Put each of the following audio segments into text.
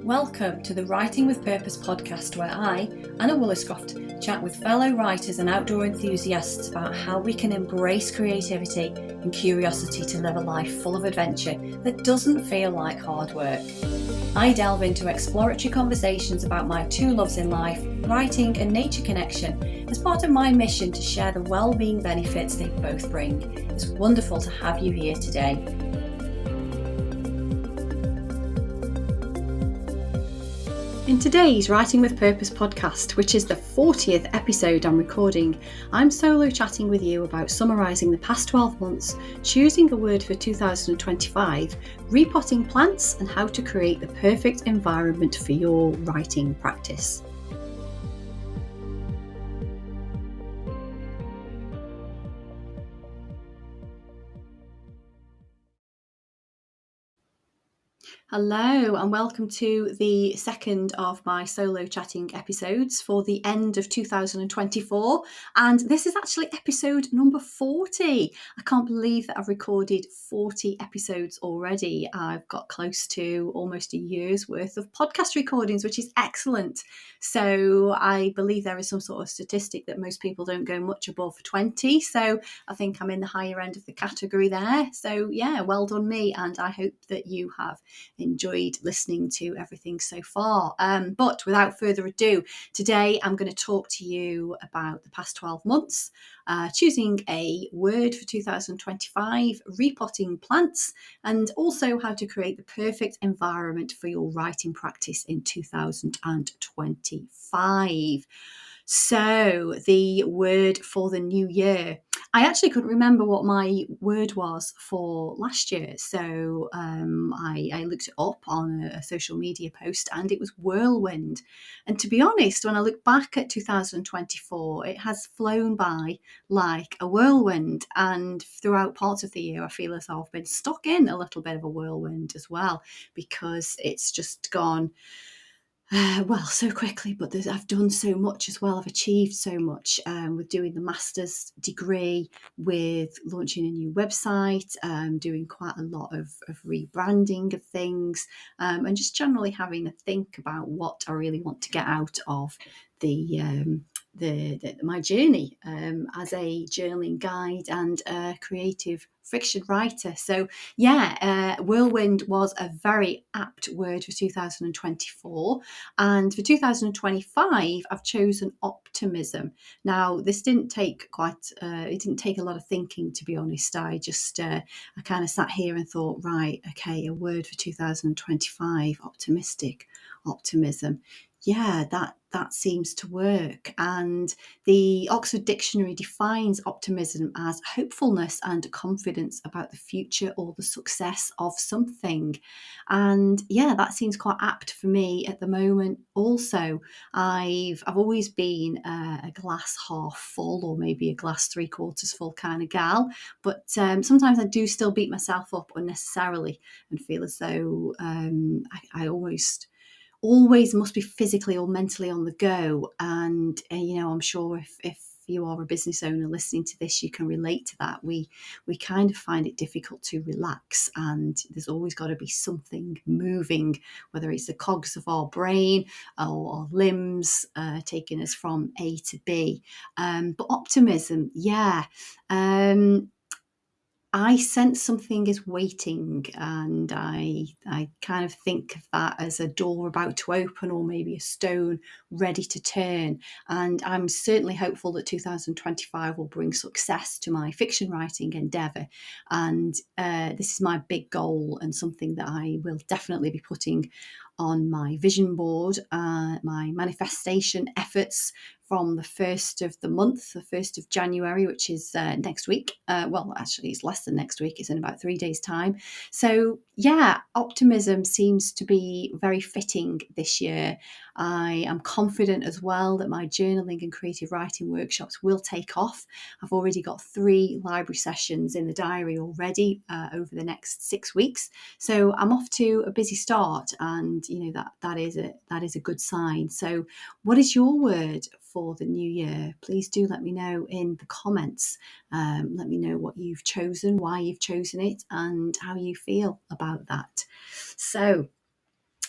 Welcome to the Writing with Purpose podcast, where I, Anna Woolliscroft, chat with fellow writers and outdoor enthusiasts about how we can embrace creativity and curiosity to live a life full of adventure that doesn't feel like hard work. I delve into exploratory conversations about my two loves in life, writing and nature connection, as part of my mission to share the well-being benefits they both bring. It's wonderful to have you here today. In today's Writing with Purpose podcast, which is the 40th episode I'm recording, I'm solo chatting with you about summarising the past 12 months, choosing a word for 2025, repotting plants, and how to create the perfect environment for your writing practice. Hello and welcome to the second of my solo chatting episodes for the end of 2024, and this is actually episode number 40. I can't believe that I've recorded 40 episodes already. I've got close to almost a year's worth of podcast recordings, which is excellent. So I believe there is some sort of statistic that most people don't go much above 20, so I think I'm in the higher end of the category there. So yeah, well done me, and I hope that you have enjoyed listening to everything so far. But without further ado, today I'm going to talk to you about the past 12 months, choosing a word for 2025, repotting plants, and also how to create the perfect environment for your writing practice in 2025. So the word for the new year. I actually couldn't remember what my word was for last year. So I looked it up on a social media post and it was whirlwind. And to be honest, when I look back at 2024, it has flown by like a whirlwind. And throughout parts of the year, I feel as though I've been stuck in a little bit of a whirlwind as well, because it's just gone so quickly, but I've done so much as well. I've achieved so much with doing the master's degree, with launching a new website, doing quite a lot of rebranding of things, and just generally having a think about what I really want to get out of my journey as a journaling guide and a creative fiction writer. So whirlwind was a very apt word for 2024, and for 2025 I've chosen optimism. Now this didn't take a lot of thinking, to be honest. I kind of sat here and thought, right, okay, a word for 2025, optimism. Yeah, that seems to work. And the Oxford Dictionary defines optimism as hopefulness and confidence about the future or the success of something. And yeah, that seems quite apt for me at the moment. Also, I've always been a glass half full, or maybe a glass 3/4 full kind of gal, but sometimes I do still beat myself up unnecessarily and feel as though I always must be physically or mentally on the go. And I'm sure if you are a business owner listening to this, you can relate to that. We kind of find it difficult to relax, and there's always got to be something moving, whether it's the cogs of our brain or our limbs taking us from A to B. But optimism, I sense something is waiting, and I kind of think of that as a door about to open, or maybe a stone ready to turn. And I'm certainly hopeful that 2025 will bring success to my fiction writing endeavour. And this is my big goal, and something that I will definitely be putting on my vision board, my manifestation efforts from the 1st of the month, the 1st of January, which is next week. Actually, it's less than next week. It's in about 3 days' time. So yeah, optimism seems to be very fitting this year. I am confident as well that my journaling and creative writing workshops will take off. I've already got 3 library sessions in the diary already over the next 6 weeks. So I'm off to a busy start, and that is a good sign. So what is your word for the new year? Please do let me know in the comments. Let me know what you've chosen, why you've chosen it, and how you feel about that. So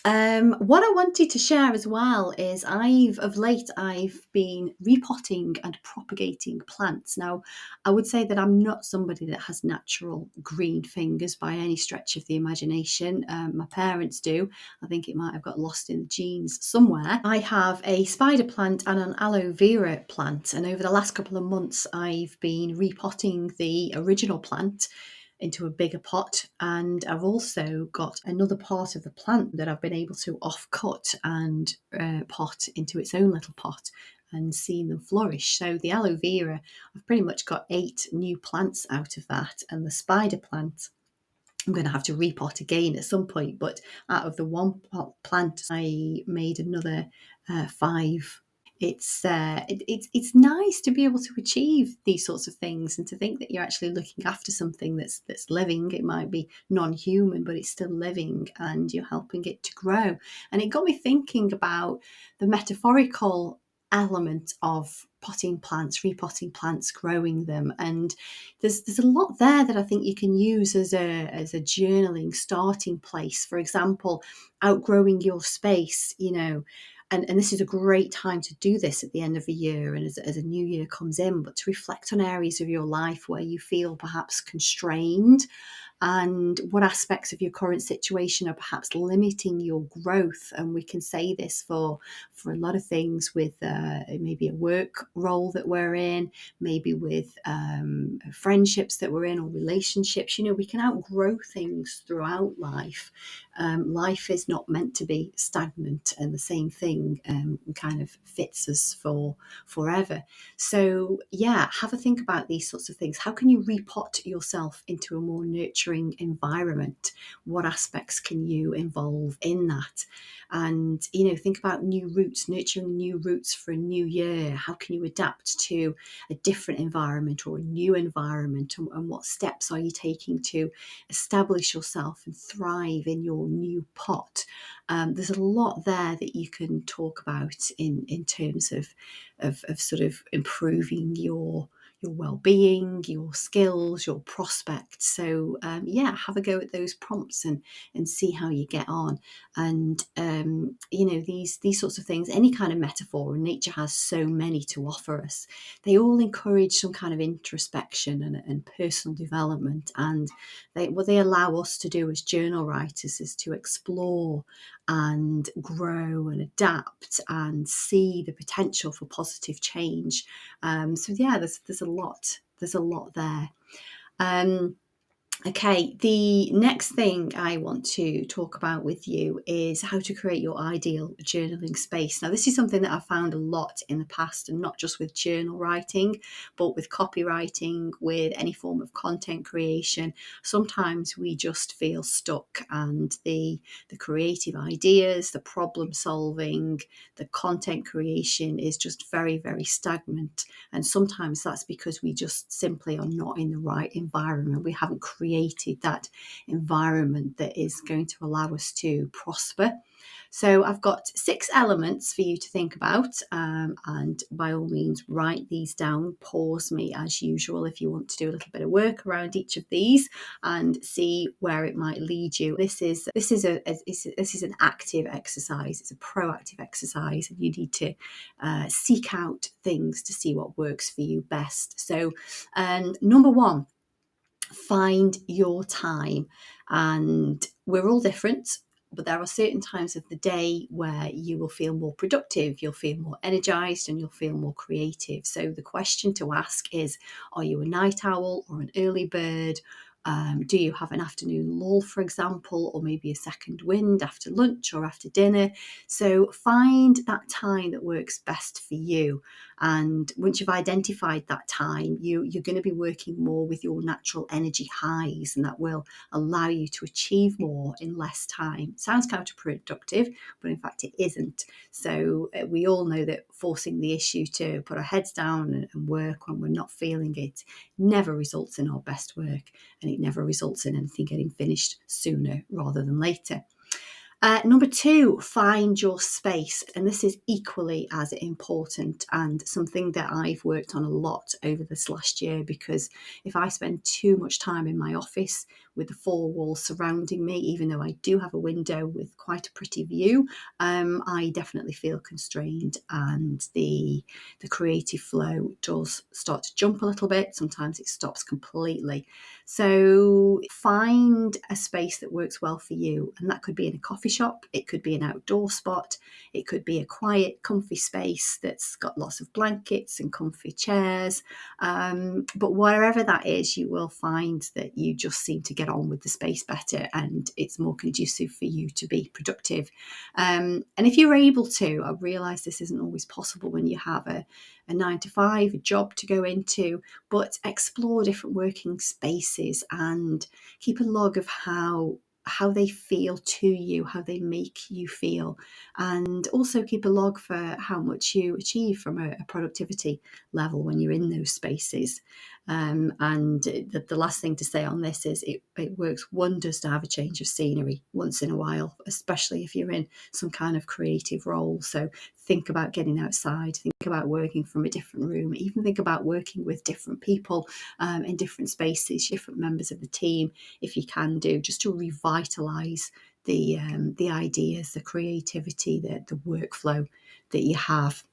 What I wanted to share as well is of late I've been repotting and propagating plants. Now, I would say that I'm not somebody that has natural green fingers by any stretch of the imagination. My parents do. I think it might have got lost in the genes somewhere. I have a spider plant and an aloe vera plant, and over the last couple of months, I've been repotting the original plant into a bigger pot, and I've also got another part of the plant that I've been able to off-cut and pot into its own little pot and seen them flourish. So the aloe vera, I've pretty much got 8 new plants out of that, and the spider plant I'm going to have to repot again at some point, but out of the one pot plant I made another 5. It's nice to be able to achieve these sorts of things and to think that you're actually looking after something that's living. It might be non-human, but it's still living, and you're helping it to grow. And it got me thinking about the metaphorical element of potting plants, repotting plants, growing them, and there's a lot there that I think you can use as a journaling starting place. For example, outgrowing your space, and this is a great time to do this at the end of the year and as a new year comes in, but to reflect on areas of your life where you feel perhaps constrained and what aspects of your current situation are perhaps limiting your growth. And we can say this for a lot of things with maybe a work role that we're in, maybe with friendships that we're in or relationships. We can outgrow things throughout life. Life is not meant to be stagnant, and the same thing kind of fits us for forever. So yeah, have a think about these sorts of things. How can you repot yourself into a more nurturing environment? What aspects can you involve in that? And think about new roots, nurturing new roots for a new year. How can you adapt to a different environment or a new environment, and what steps are you taking to establish yourself and thrive in your new pot? There's a lot there that you can talk about in terms of sort of improving your well-being, your skills, your prospects. So yeah, have a go at those prompts and see how you get on. And these sorts of things, any kind of metaphor, and nature has so many to offer us, they all encourage some kind of introspection and personal development. And what they allow us to do as journal writers is to explore and grow and adapt and see the potential for positive change. So yeah, there's a lot there. Okay, the next thing I want to talk about with you is how to create your ideal journaling space. Now, this is something that I've found a lot in the past, and not just with journal writing, but with copywriting, with any form of content creation. Sometimes we just feel stuck, and the creative ideas, the problem solving, the content creation is just very, very stagnant. And sometimes that's because we just simply are not in the right environment. We haven't created that environment that is going to allow us to prosper. So I've got 6 elements for you to think about, and by all means write these down. Pause me as usual if you want to do a little bit of work around each of these and see where it might lead you. This is an active exercise. It's a proactive exercise, and you need to seek out things to see what works for you best. So number 1, find your time. And we're all different, but there are certain times of the day where you will feel more productive, you'll feel more energized, and you'll feel more creative. So the question to ask is, are you a night owl or an early bird? Do you have an afternoon lull, for example, or maybe a second wind after lunch or after dinner? So find that time that works best for you. And once you've identified that time, you're going to be working more with your natural energy highs, and that will allow you to achieve more in less time. Sounds counterproductive, but in fact it isn't. So we all know that forcing the issue to put our heads down and work when we're not feeling it never results in our best work, and it never results in anything getting finished sooner rather than later. Number 2, find your space. And this is equally as important, and something that I've worked on a lot over this last year, because if I spend too much time in my office, with the four walls surrounding me, even though I do have a window with quite a pretty view, I definitely feel constrained, and the creative flow does start to jump a little bit. Sometimes it stops completely. So find a space that works well for you, and that could be in a coffee shop, it could be an outdoor spot, it could be a quiet, comfy space that's got lots of blankets and comfy chairs. But wherever that is, you will find that you just seem to get on with the space better, and it's more conducive for you to be productive. And if you're able to, I realise this isn't always possible when you have a 9 to 5, a job to go into, but explore different working spaces and keep a log of how they feel to you, how they make you feel, and also keep a log for how much you achieve from a productivity level when you're in those spaces. And the last thing to say on this is it works wonders to have a change of scenery once in a while, especially if you're in some kind of creative role. So think about getting outside, think about working from a different room, even think about working with different people in different spaces, different members of the team, if you can do, just to revitalise the ideas, the creativity, the workflow that you have.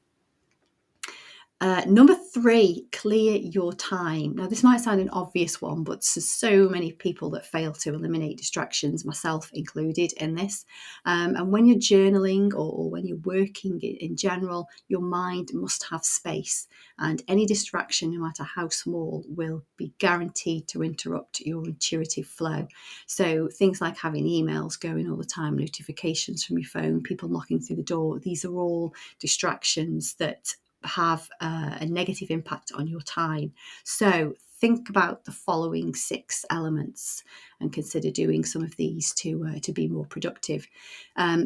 Number 3, clear your time. Now, this might sound an obvious one, but there's so many people that fail to eliminate distractions, myself included in this. And when you're journaling or when you're working in general, your mind must have space. And any distraction, no matter how small, will be guaranteed to interrupt your intuitive flow. So things like having emails going all the time, notifications from your phone, people knocking through the door, these are all distractions that have a negative impact on your time. So think about the following 6 elements and consider doing some of these to be more productive.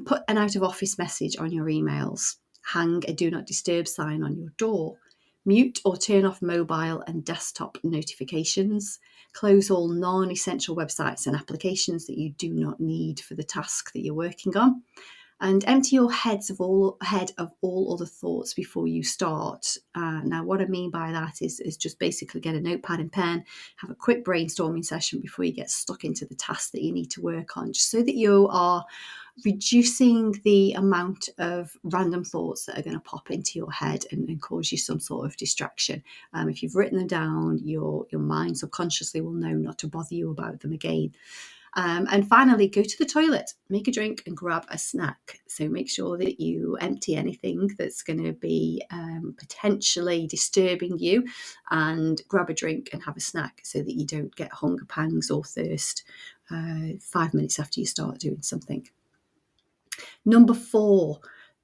Put an out of office message on your emails. Hang a do not disturb sign on your door. Mute or turn off mobile and desktop notifications. Close all non-essential websites and applications that you do not need for the task that you're working on. And empty your head of all other thoughts before you start. Now, what I mean by that is just basically get a notepad and pen, have a quick brainstorming session before you get stuck into the task that you need to work on, just so that you are reducing the amount of random thoughts that are going to pop into your head and cause you some sort of distraction. If you've written them down, your mind subconsciously will know not to bother you about them again. And finally, go to the toilet, make a drink and grab a snack. So make sure that you empty anything that's going to be potentially disturbing you, and grab a drink and have a snack so that you don't get hunger pangs or thirst 5 minutes after you start doing something. Number 4,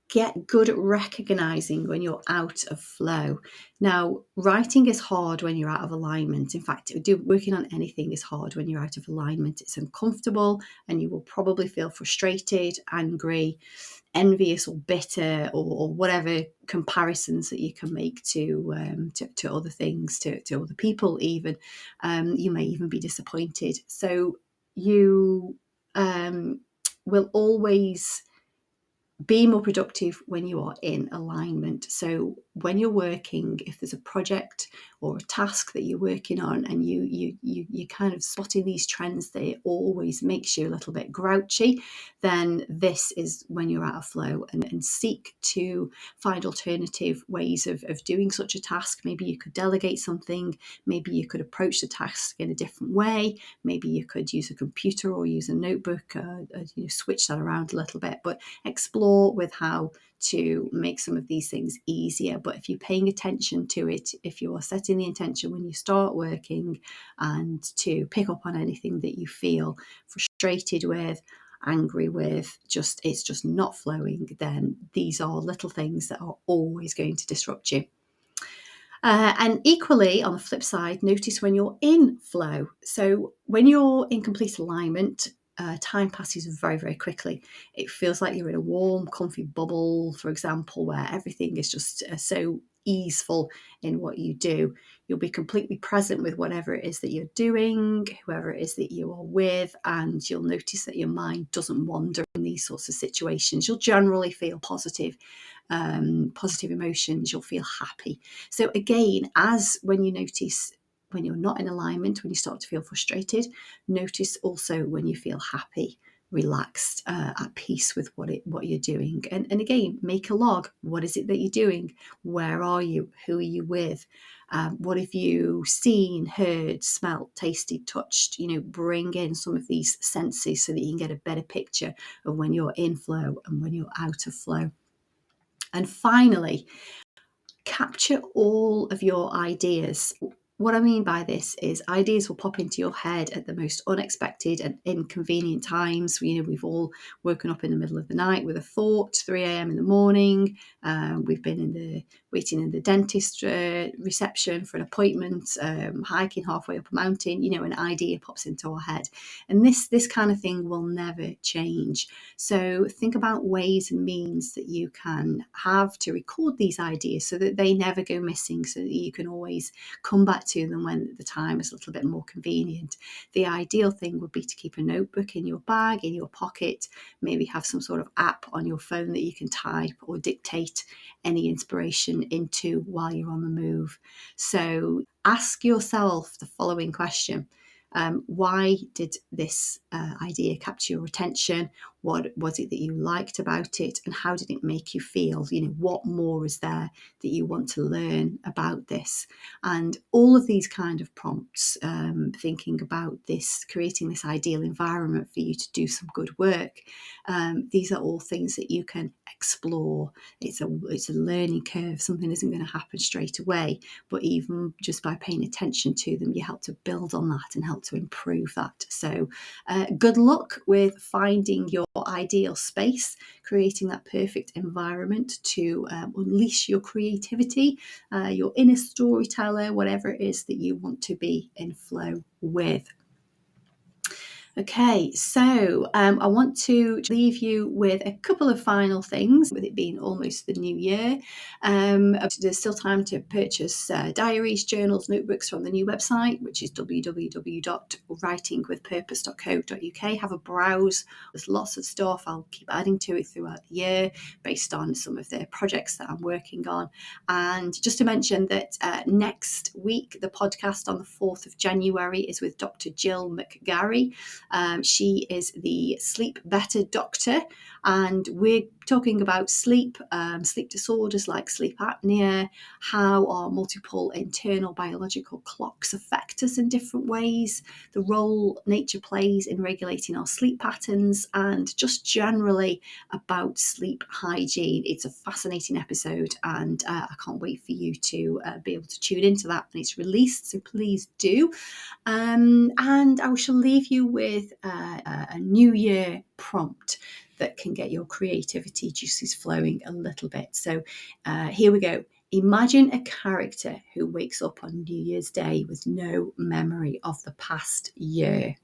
get good at recognizing when you're out of flow. Now, writing is hard when you're out of alignment. In fact, working on anything is hard when you're out of alignment. It's uncomfortable, and you will probably feel frustrated, angry, envious, or bitter, or whatever comparisons that you can make to other things, to other people even. You may even be disappointed. So you will always be more productive when you are in alignment. So when you're working, if there's a project or a task that you're working on and you kind of spotting these trends that it always makes you a little bit grouchy, then this is when you're out of flow, and seek to find alternative ways of doing such a task. Maybe you could delegate something, maybe you could approach the task in a different way, maybe you could use a computer or use a notebook, switch that around a little bit, but explore with how to make some of these things easier. But if you're paying attention to it, if you are setting the intention when you start working and to pick up on anything that you feel frustrated with, angry with, it's just not flowing, then these are little things that are always going to disrupt you. And equally, on the flip side, notice when you're in flow. So when you're in complete alignment, time passes very, very quickly. It feels like you're in a warm, comfy bubble, for example, where everything is just so easeful in what you do. You'll be completely present with whatever it is that you're doing, whoever it is that you are with, and you'll notice that your mind doesn't wander in these sorts of situations. You'll generally feel positive emotions. You'll feel happy. So again, as when you notice when you're not in alignment, when you start to feel frustrated. Notice also when you feel happy, relaxed, at peace with what you're doing. And again, make a log. What is it that you're doing? Where are you? Who are you with? What have you seen, heard, smelt, tasted, touched? Bring in some of these senses so that you can get a better picture of when you're in flow and when you're out of flow. And finally, capture all of your ideas. What I mean by this is ideas will pop into your head at the most unexpected and inconvenient times. We've all woken up in the middle of the night with a thought, 3 a.m. in the morning. We've been waiting in the dentist reception for an appointment, hiking halfway up a mountain. An idea pops into our head. And this kind of thing will never change. So think about ways and means that you can have to record these ideas so that they never go missing, so that you can always come back to them when the time is a little bit more convenient. The ideal thing would be to keep a notebook in your bag, in your pocket, maybe have some sort of app on your phone that you can type or dictate any inspiration into while you're on the move. So ask yourself the following question. Why did this idea capture your attention? What was it that you liked about it? And how did it make you feel? What more is there that you want to learn about this? And all of these kind of prompts, thinking about this, creating this ideal environment for you to do some good work. These are all things that you can explore. It's a learning curve. Something isn't going to happen straight away, but even just by paying attention to them, you help to build on that and help to improve that. So good luck with finding your ideal space, creating that perfect environment to unleash your creativity, your inner storyteller, whatever it is that you want to be in flow with. Okay, so I want to leave you with a couple of final things, with it being almost the new year. There's still time to purchase diaries, journals, notebooks from the new website, which is www.writingwithpurpose.co.uk. Have a browse. There's lots of stuff. I'll keep adding to it throughout the year based on some of the projects that I'm working on. And just to mention that next week, the podcast on the 4th of January is with Dr. Jill McGarry. She is the Sleep Better Doctor, and we're talking about sleep disorders like sleep apnea, how our multiple internal biological clocks affect us in different ways, the role nature plays in regulating our sleep patterns, and just generally about sleep hygiene. It's a fascinating episode, and I can't wait for you to be able to tune into that when it's released, so please do. And I shall leave you with a New Year prompt that can get your creativity juices flowing a little bit. So here we go. Imagine a character who wakes up on New Year's Day with no memory of the past year.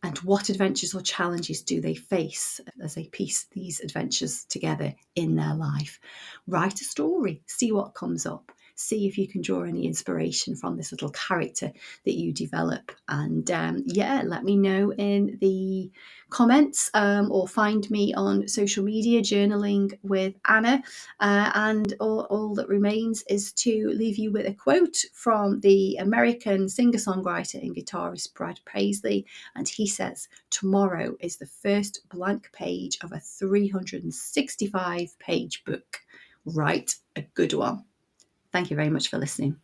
And what adventures or challenges do they face as they piece these adventures together in their life? Write a story, see what comes up. See if you can draw any inspiration from this little character that you develop. And let me know in the comments or find me on social media, Journaling with Anna. And all that remains is to leave you with a quote from the American singer-songwriter and guitarist Brad Paisley. And he says, "Tomorrow is the first blank page of a 365-page book. Write a good one." Thank you very much for listening.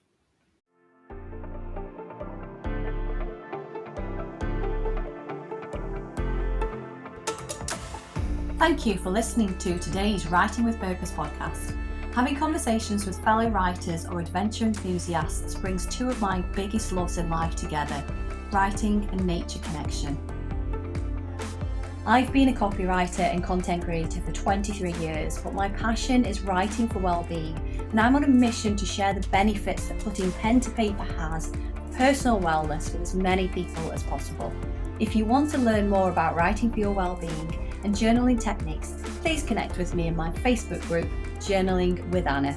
Thank you for listening to today's Writing with Purpose podcast. Having conversations with fellow writers or adventure enthusiasts brings two of my biggest loves in life together, writing and nature connection. I've been a copywriter and content creator for 23 years, but my passion is writing for well-being, and I'm on a mission to share the benefits that putting pen to paper has for personal wellness with as many people as possible. If you want to learn more about writing for your well-being and journaling techniques, please connect with me in my Facebook group, Journaling with Anna.